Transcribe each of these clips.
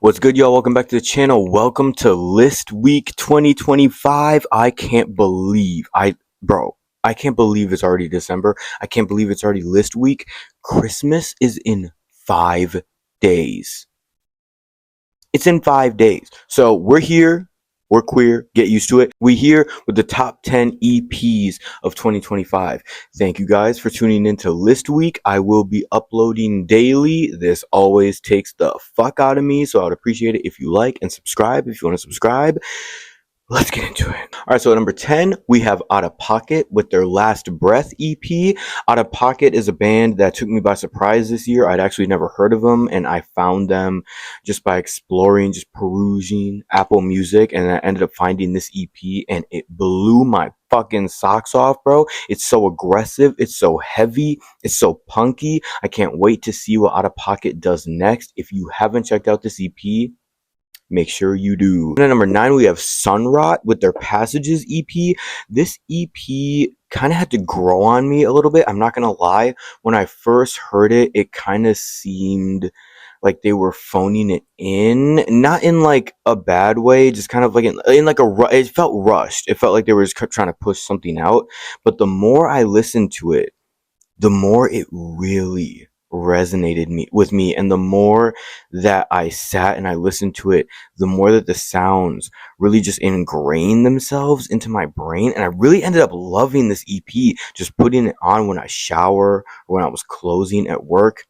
What's good, y'all? Welcome back to the channel. Welcome to List Week 2025. I can't believe I can't believe it's already December. I can't believe it's already List Week. Christmas is in 5 days. It's in 5 days. So we're here. We're queer. Get used to it. We're here with the top 10 EPs of 2025. Thank you guys for tuning into List Week. I will be uploading daily. This always takes the fuck out of me, so I would appreciate it if you like and subscribe if you want to subscribe. Let's get into it. All right, so at number 10, we have Out of Pocket with their Last Breath EP. Out of Pocket is a band that took me by surprise this year. I'd actually never heard of them, and I found them just by exploring, just perusing Apple Music, and I ended up finding this EP, and it blew my fucking socks off, bro. It's so aggressive, it's so heavy, it's so punky. I can't wait to see what Out of Pocket does next. If you haven't checked out this EP, make sure you do. And at number 9, we have Sunrot with their Passages EP. This EP kind of had to grow on me a little bit. I'm not going to lie. When I first heard it, it kind of seemed like they were phoning it in. Not in like a bad way, just kind of like in like it felt rushed. It felt like they were just trying to push something out. But the more I listened to it, the more it really resonated with me, and the more that I sat and I listened to it, the more that the sounds really just ingrained themselves into my brain, and I really ended up loving this EP, just putting it on when I shower or when I was closing at work,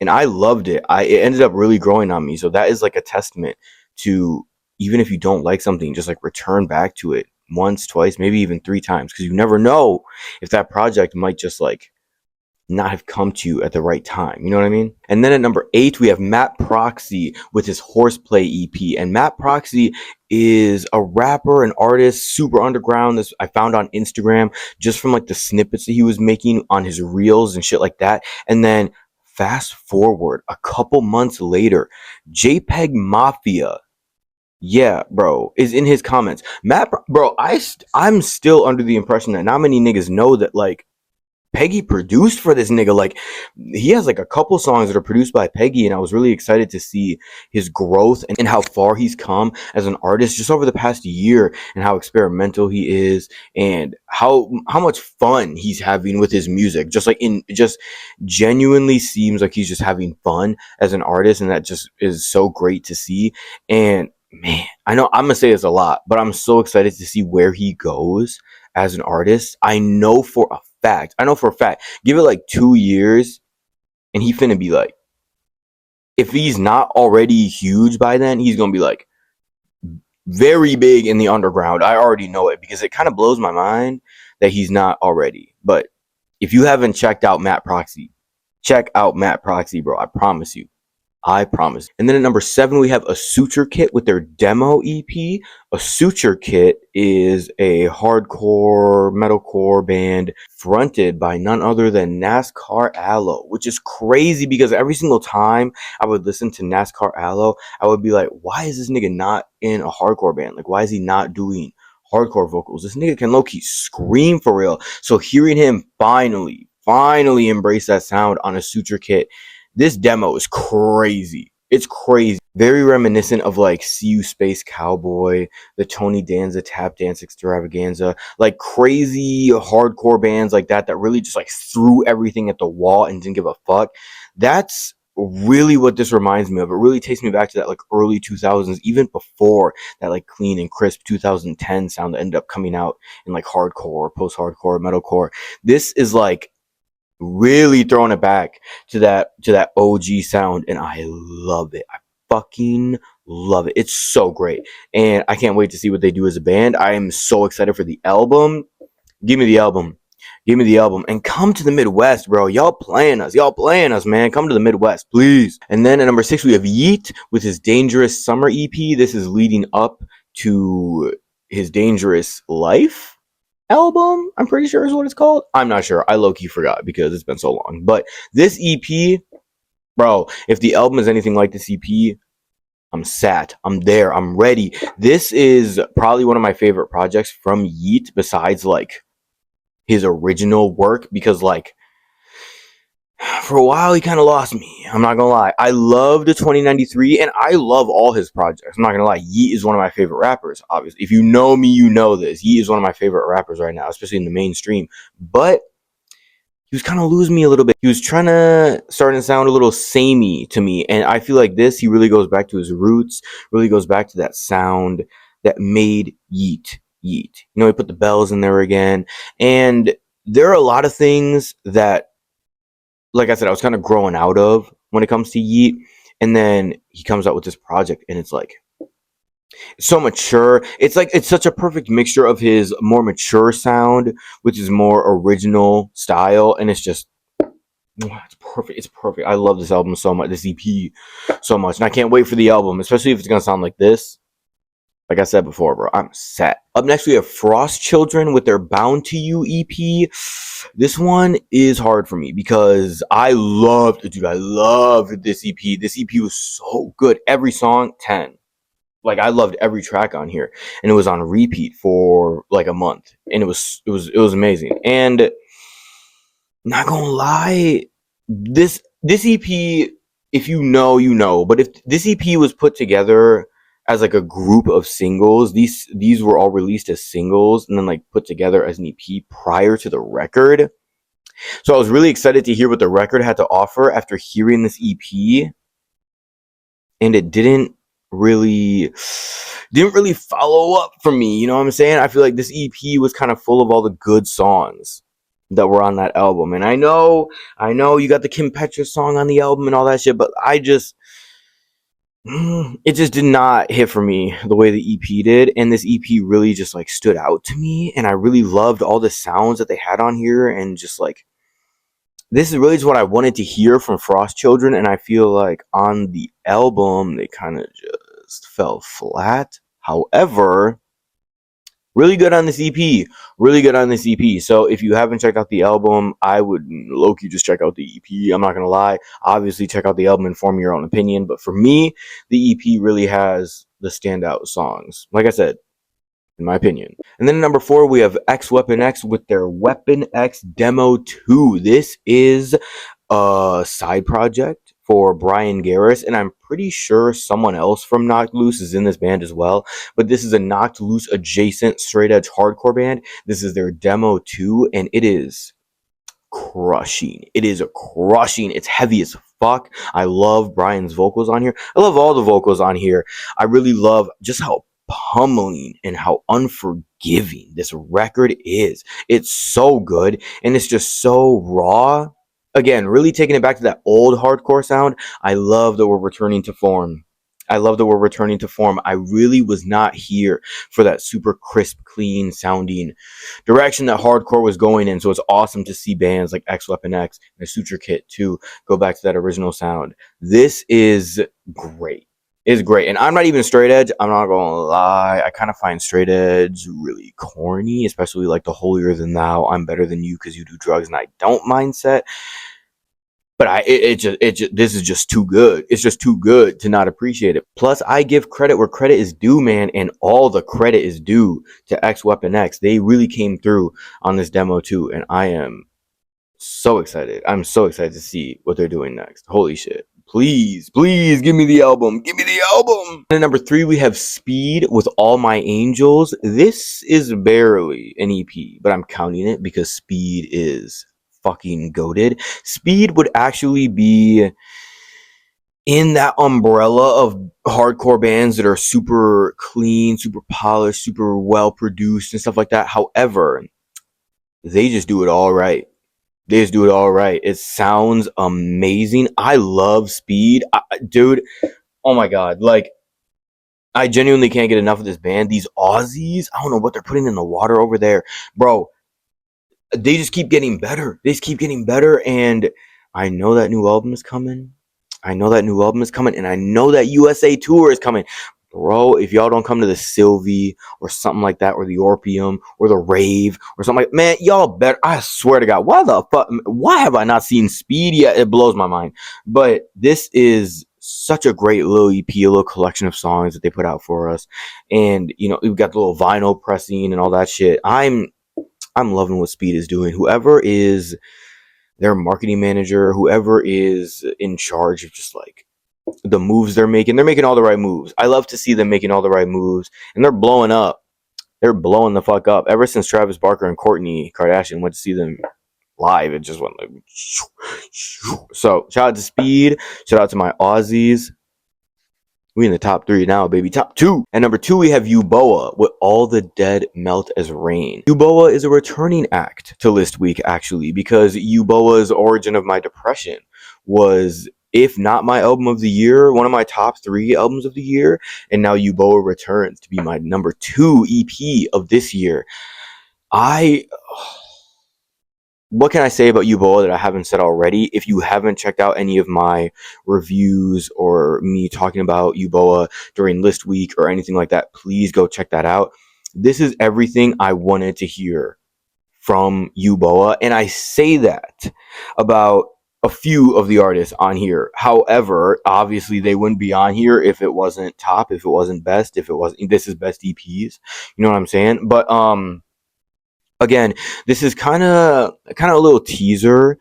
and I loved it. It ended up really growing on me. So that is like a testament to, even if you don't like something, just like return back to it once, twice, maybe even 3 times, because you never know if that project might just like not have come to you at the right time. You know what I mean? And then at number 8, we have Matt Proxy with his Horseplay EP. And Matt Proxy is a rapper, an artist, super underground. This I found on Instagram just from like the snippets that he was making on his reels and shit like that. And then fast forward a couple months later, JPEG Mafia, yeah, bro, is in his comments. I'm still under the impression that not many niggas know that like Peggy produced for this nigga. Like, he has like a couple songs that are produced by Peggy, and I was really excited to see his growth and how far he's come as an artist just over the past year, and how experimental he is, and how much fun he's having with his music. Just genuinely seems like he's just having fun as an artist, and that just is so great to see. And man, I know I'm gonna say this a lot, but I'm so excited to see where he goes as an artist. I know for a fact, give it like 2 years, and he finna be like, if he's not already huge by then, he's gonna be like very big in the underground. I already know it, because it kind of blows my mind that he's not already. But if you haven't checked out Matt Proxy, check out Matt Proxy, bro. I promise you. And then at number 7, we have A Suture Kit with their demo EP. A Suture Kit is a hardcore metalcore band fronted by none other than NASCAR Aloe, which is crazy, because every single time I would listen to NASCAR Aloe, I would be like, why is this nigga not in a hardcore band? Like, why is he not doing hardcore vocals? This nigga can low-key scream for real. So hearing him finally embrace that sound on A Suture Kit, this demo is crazy. It's crazy. Very reminiscent of like See You Space Cowboy, the Tony Danza Tap Dance Extravaganza, like crazy hardcore bands like that really just like threw everything at the wall and didn't give a fuck. That's really what this reminds me of. It really takes me back to that like early 2000s, even before that like clean and crisp 2010 sound that ended up coming out in like hardcore, post-hardcore, metalcore. This is like really throwing it back to that OG sound, and I love it. I fucking love it. It's so great, and I can't wait to see what they do as a band. I am so excited for the album. Give me the album, and come to the Midwest, bro. Y'all playing us, man. Come to the Midwest, please. And then at number 6, we have Yeet with his Dangerous Summer EP. This is leading up to his Dangerous Life album, I'm pretty sure is what it's called. I'm not sure. I low-key forgot because it's been so long. But this EP, bro, if the album is anything like this EP, I'm sat. I'm there. I'm ready. This is probably one of my favorite projects from Yeet, besides like his original work, because like For a while, he kind of lost me. I'm not gonna lie. I love the 2093, and I love all his projects. I'm not gonna lie. Yeet is one of my favorite rappers. Obviously, if you know me, you know this. Yeet is one of my favorite rappers right now, especially in the mainstream. But he was kind of losing me a little bit. He was trying to starting to sound a little samey to me, and I feel like this. He really goes back to his roots. Really goes back to that sound that made Yeet Yeet. You know, he put the bells in there again, and there are a lot of things that, like I said, I was kind of growing out of when it comes to Yeet. And then he comes out with this project, and it's like it's so mature. It's like it's such a perfect mixture of his more mature sound, which is more original style, and it's just it's perfect. It's perfect. I love this album so much, this EP so much, and I can't wait for the album, especially if it's gonna sound like this. Like I said before, bro, I'm set. Up next, we have Frost Children with their Bound to You EP. This one is hard for me because I loved this EP. This EP was so good. Every song, 10. Like, I loved every track on here. And it was on repeat for like a month. And it was amazing. And not gonna lie, this EP, if you know, you know. But if this EP was put together as like a group of singles, these were all released as singles and then like put together as an EP prior to the record. So I was really excited to hear what the record had to offer after hearing this EP, and it didn't really follow up for me. You know what I'm saying? I feel like this EP was kind of full of all the good songs that were on that album. And I know you got the Kim Petras song on the album and all that shit, but it just did not hit for me the way the EP did. And this EP really just like stood out to me, and I really loved all the sounds that they had on here, and just like this is really just what I wanted to hear from Frost Children. And I feel like on the album they kind of just fell flat. However, really good on this EP. Really good on this EP. So if you haven't checked out the album, I would low-key just check out the EP. I'm not going to lie. Obviously, check out the album and form your own opinion. But for me, the EP really has the standout songs. Like I said, in my opinion. And then number 4, we have X Weapon X with their Weapon X Demo 2. This is a side project for Brian Garris, and I'm pretty sure someone else from Knocked Loose is in this band as well. But this is a Knocked Loose adjacent straight edge hardcore band. This is their Demo 2, and it is crushing. It is crushing. It's heavy as fuck. I love Brian's vocals on here. I love all the vocals on here. I really love just how pummeling and how unforgiving this record is. It's so good, and it's just so raw. Again, really taking it back to that old hardcore sound. I love that we're returning to form. I really was not here for that super crisp, clean sounding direction that hardcore was going in. So it's awesome to see bands like X Weapon X and Suture Kit to go back to that original sound. This is great. It's great. And I'm not even straight edge. I'm not gonna lie. I kind of find straight edge really corny, especially like the holier than thou, I'm better than you because you do drugs and I don't mindset. But this is just too good. It's just too good to not appreciate it. Plus, I give credit where credit is due, man, and all the credit is due to X Weapon X. They really came through on this demo too, and I am so excited. I'm so excited to see what they're doing next. Holy shit. Please give me the album. Give me the album. And at number 3, we have Speed with All My Angels. This is barely an EP, but I'm counting it because Speed is fucking goated. Speed would actually be in that umbrella of hardcore bands that are super clean, super polished, super well produced and stuff like that. However, they just do it all right. It sounds amazing. I love Speed. Dude, oh my god. Like, I genuinely can't get enough of this band. These Aussies, I don't know what they're putting in the water over there. Bro, they just keep getting better. And I know that new album is coming. And I know that USA tour is coming. Bro, if y'all don't come to the Sylvie or something like that, or the Orpheum or the Rave or something like, man, y'all better. I swear to God, why have I not seen Speed yet? It blows my mind. But this is such a great little EP, a little collection of songs that they put out for us. And, you know, we've got the little vinyl pressing and all that shit. I'm loving what Speed is doing. Whoever is their marketing manager, whoever is in charge of just like the moves they're making all the right moves. I love to see them making all the right moves, and they're blowing up. They're blowing the fuck up. Ever since Travis Barker and Kourtney Kardashian went to see them live, it just went like. So shout out to Speed. Shout out to my Aussies. We in the top 3 now, baby. Top 2. And number 2, we have Uboa with All the Dead Melt as Rain. Uboa is a returning act to List Week, actually, because Uboa's Origin of My Depression was, if not my album of the year, one of my top 3 albums of the year. And now Uboa returns to be my number 2 EP of this year. What can I say about Uboa that I haven't said already? If you haven't checked out any of my reviews or me talking about Uboa during List Week or anything like that, please go check that out. This is everything I wanted to hear from Uboa, and I say that about a few of the artists on here. However, obviously they wouldn't be on here if it wasn't top, if it wasn't best, if it wasn't this is best EPs. You know what I'm saying? But again, this is kind of a little teaser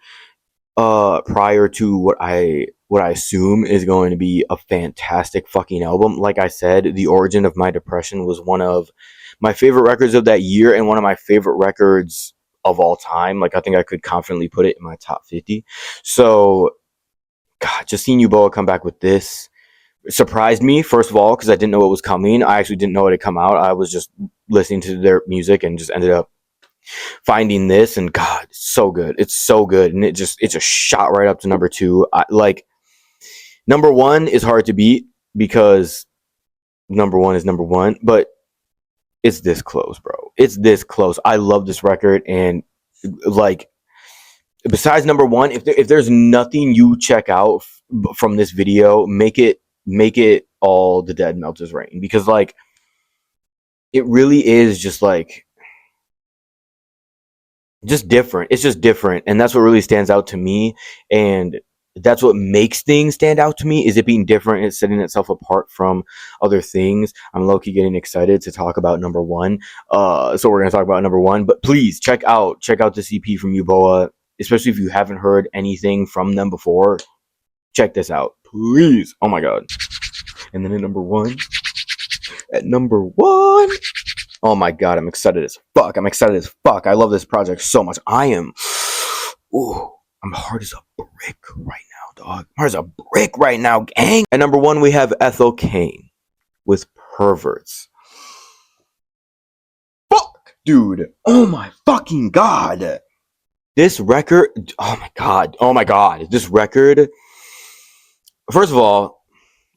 prior to what I assume is going to be a fantastic fucking album. Like I said, The Origin of My Depression was one of my favorite records of that year and one of my favorite records of all time. Like, I think I could confidently put it in my top 50. So, God, just seeing Uboa come back with this surprised me, first of all, because I didn't know it was coming. I actually didn't know it had come out. I was just listening to their music and just ended up finding this, and God, it's so good. It's so good, and it just shot right up to number 2. Number 1 is hard to beat because number 1 is number 1, but it's this close, bro. It's this close. I love this record, and like, besides number 1, if there's nothing you check out from this video, make it All the Dead Melt as Rain, because like it really is just like just different. It's just different, and that's what really stands out to me, and that's what makes things stand out to me, is it being different. It's setting itself apart from other things. I'm low-key getting excited to talk about number 1, so we're gonna talk about number 1, but please check out this EP from Uboa, especially if you haven't heard anything from them before. Check this out, please. Oh my God. And then at number 1, oh my God, I'm excited as fuck. I love this project so much. I'm hard as a brick right now, dog. I'm hard as a brick right now, gang. At number 1, we have Ethel Cain with Perverts. Fuck, dude. Oh my fucking God. This record, oh my God. This record, first of all,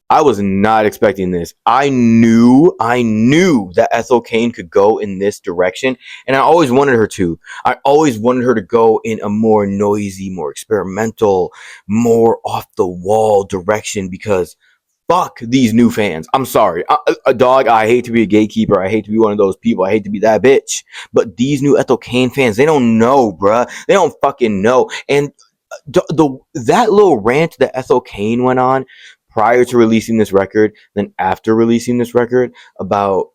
I was not expecting this. I knew that Ethel Cain could go in this direction, and I always wanted her to. I always wanted her to go in a more noisy, more experimental, more off the wall direction, because fuck these new fans. I'm sorry. A dog, I hate to be a gatekeeper. I hate to be one of those people. I hate to be that bitch. But these new Ethel Cain fans, they don't know, bruh. They don't fucking know. And that little rant that Ethel Cain went on prior to releasing this record, then after releasing this record, about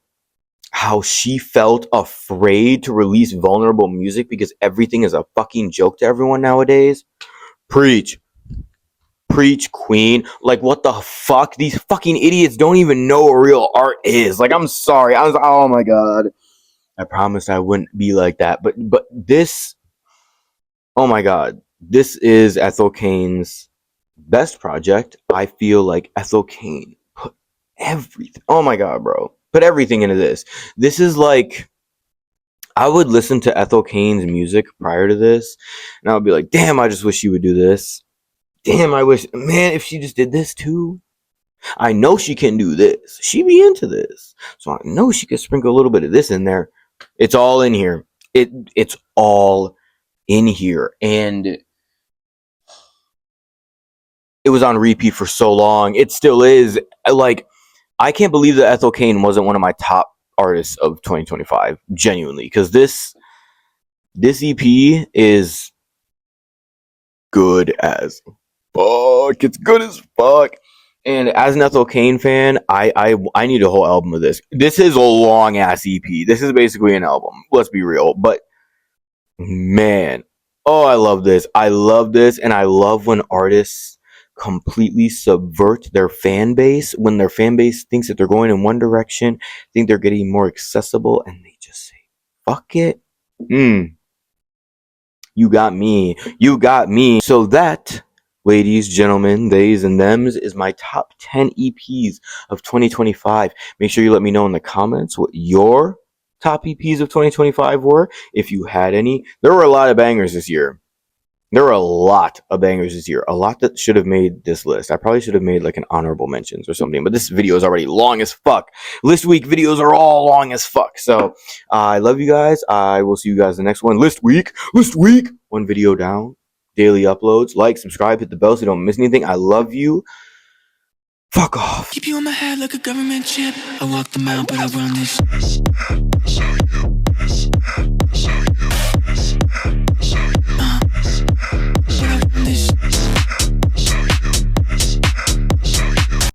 how she felt afraid to release vulnerable music because everything is a fucking joke to everyone nowadays. Preach, queen. Like, what the fuck? These fucking idiots don't even know what real art is. Like, I'm sorry. Oh my God. I promised I wouldn't be like that. But this, oh my God. This is Ethel Cain's best project. I feel like Ethel Cain put everything, oh my God, bro, put everything into this. This is like, I would listen to Ethel Cain's music prior to this, and I would be like, damn, I just wish she would do this. Damn, I wish, man, if she just did this too. I know she can do this. She be into this. So I know she could sprinkle a little bit of this in there. It's all in here. It's all in here. And it was on repeat for so long. It still is. Like, I can't believe that Ethel Cain wasn't one of my top artists of 2025, genuinely, because this EP is good as fuck. It's good as fuck. And as an Ethel Cain fan, I need a whole album of this. This is a long ass EP. This is basically an album. Let's be real. But man, Oh, I love this. I love this. And I love when artists completely subvert their fan base, when their fan base thinks that they're going in one direction, think they're getting more accessible, and they just say, fuck it. You got me. You got me. So that, ladies, gentlemen, theys, and thems, is my top 10 EPs of 2025. Make sure you let me know in the comments what your top EPs of 2025 were, if you had any. There were a lot of bangers this year. There were a lot of bangers this year. A lot that should have made this list. I probably should have made like an honorable mentions or something, but this video is already long as fuck. List week videos are all long as fuck. So I love you guys. I will see you guys in the next one. List week. One video down. Daily uploads. Like, subscribe, hit the bell so you don't miss anything. I love you. Fuck off. Keep you on my head like a government chip. I walk the mile, but I run this.